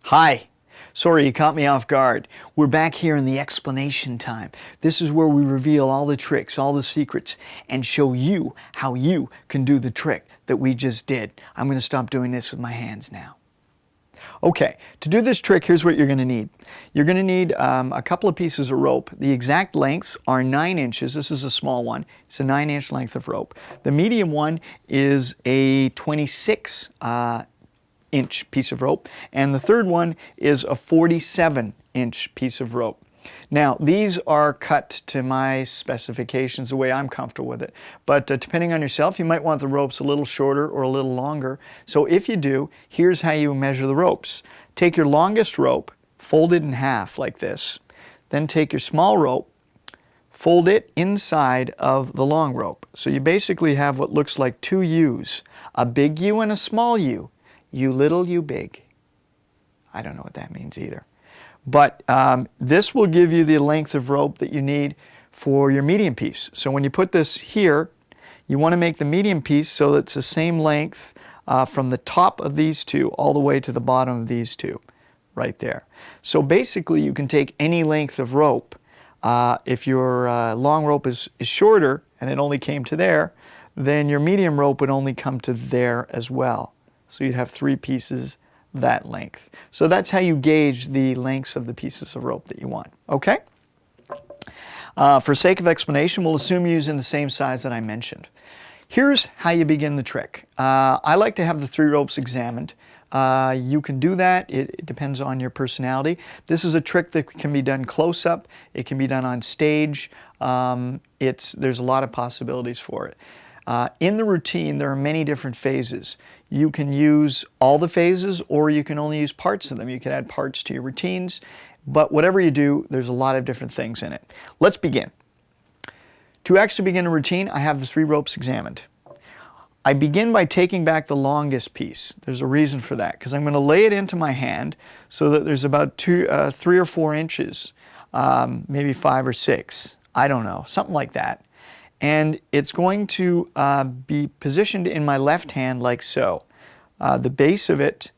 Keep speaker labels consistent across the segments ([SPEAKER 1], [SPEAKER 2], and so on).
[SPEAKER 1] Hi. Sorry, you caught me off guard. We're back here in the explanation time. This is where we reveal all the tricks, all the secrets, and show you how you can do the trick that we just did. I'm going to stop doing this with my hands now. Okay, to do this trick, here's what you're going to need. You're going to need a couple of pieces of rope. The exact lengths are 9 inches. This is a small one. It's a 9-inch length of rope. The medium one is a 26-inch piece of rope, and the third one is a 47-inch piece of rope. Now, these are cut to my specifications, the way I'm comfortable with it. But depending on yourself, you might want the ropes a little shorter or a little longer. So if you do, here's how you measure the ropes. Take your longest rope, fold it in half like this. Then take your small rope, fold it inside of the long rope. So you basically have what looks like 2 U's, a big U and a small U. You little, you big. I don't know what that means either. But this will give you the length of rope that you need for your medium piece. So when you put this here, you want to make the medium piece so that it's the same length from the top of these two all the way to the bottom of these two, right there. So basically you can take any length of rope. If your long rope is shorter and it only came to there, then your medium rope would only come to there as well. So you'd have 3 pieces that length. So that's how you gauge the lengths of the pieces of rope that you want. Okay? For sake of explanation, we'll assume you're using the same size that I mentioned. Here's how you begin the trick. I like to have the 3 ropes examined. You can do that. It depends on your personality. This is a trick that can be done close up. It can be done on stage. There's a lot of possibilities for it. In the routine, there are many different phases. You can use all the phases, or you can only use parts of them. You can add parts to your routines, but whatever you do, there's a lot of different things in it. Let's begin. To actually begin a routine, I have the 3 ropes examined. I begin by taking back the longest piece. There's a reason for that, because I'm going to lay it into my hand so that there's about 3 or 4 inches, maybe 5 or 6, I don't know, something like that. And it's going to be positioned in my left hand like so. The base of it,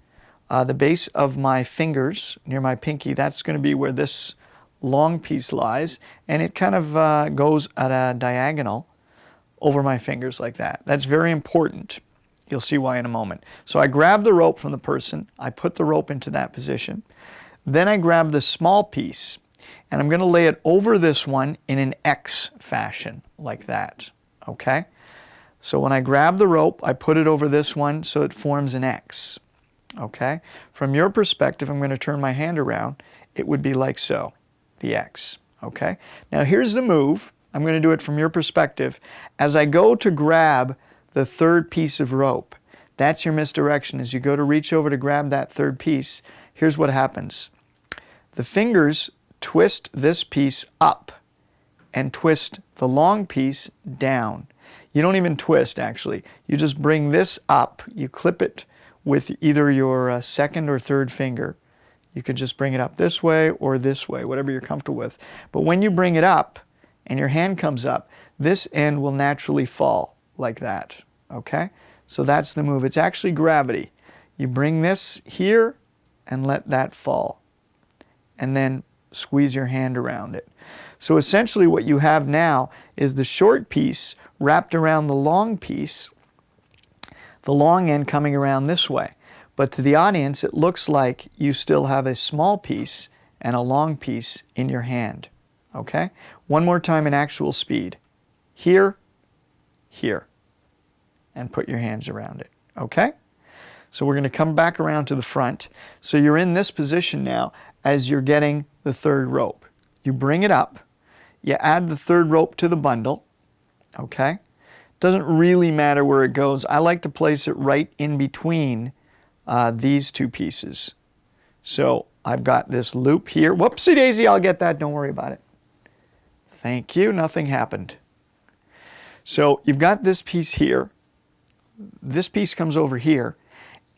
[SPEAKER 1] the base of my fingers near my pinky, that's going to be where this long piece lies, and it kind of goes at a diagonal over my fingers like that. That's very important. You'll see why in a moment. So I grab the rope from the person, I put the rope into that position, then I grab the small piece, and I'm going to lay it over this one in an X fashion, like that, okay? So when I grab the rope, I put it over this one so it forms an X, okay? From your perspective, I'm going to turn my hand around. It would be like so, the X, okay? Now here's the move. I'm going to do it from your perspective. As I go to grab the 3rd piece of rope, that's your misdirection. As you go to reach over to grab that 3rd piece, here's what happens. The fingers twist this piece up and twist the long piece down. You don't even twist, actually. You just bring this up. You clip it with either your 2nd or 3rd finger. You could just bring it up this way or this way, whatever you're comfortable with. But when you bring it up and your hand comes up, this end will naturally fall like that, okay? So that's the move. It's actually gravity. You bring this here and let that fall. And then squeeze your hand around it. So essentially what you have now is the short piece wrapped around the long piece, the long end coming around this way. But to the audience, it looks like you still have a small piece and a long piece in your hand. Okay? One more time in actual speed. Here, here. And put your hands around it. Okay? So we're going to come back around to the front. So you're in this position now as you're getting the 3rd rope. You bring it up, you add the 3rd rope to the bundle, okay? Doesn't really matter where it goes. I like to place it right in between these 2 pieces. So I've got this loop here. Whoopsie daisy, I'll get that, don't worry about it. Thank you, nothing happened. So you've got this piece here. This piece comes over here.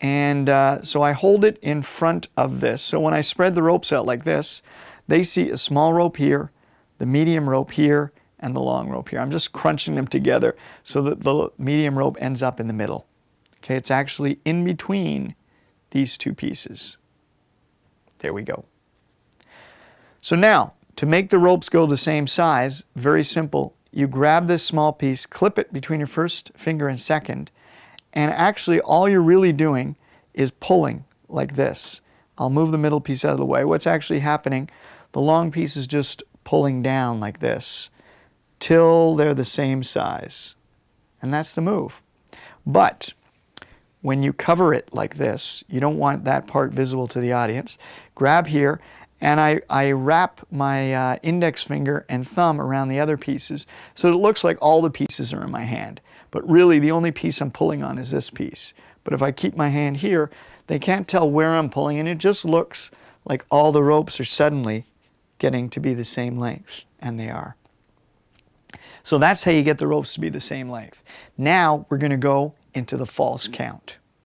[SPEAKER 1] And so I hold it in front of this. So when I spread the ropes out like this, they see a small rope here, the medium rope here, and the long rope here. I'm just crunching them together so that the medium rope ends up in the middle. Okay, it's actually in between these 2 pieces. There we go. So now, to make the ropes go the same size, very simple. You grab this small piece, clip it between your first finger and second, and actually all you're really doing is pulling like this. I'll move the middle piece out of the way. What's actually happening, the long piece is just pulling down like this till they're the same size. And that's the move. But when you cover it like this, you don't want that part visible to the audience. Grab here, and I wrap my index finger and thumb around the other pieces so it looks like all the pieces are in my hand. But really, the only piece I'm pulling on is this piece. But if I keep my hand here, they can't tell where I'm pulling, and it just looks like all the ropes are suddenly getting to be the same length, and they are. So that's how you get the ropes to be the same length. Now we're going to go into the false count.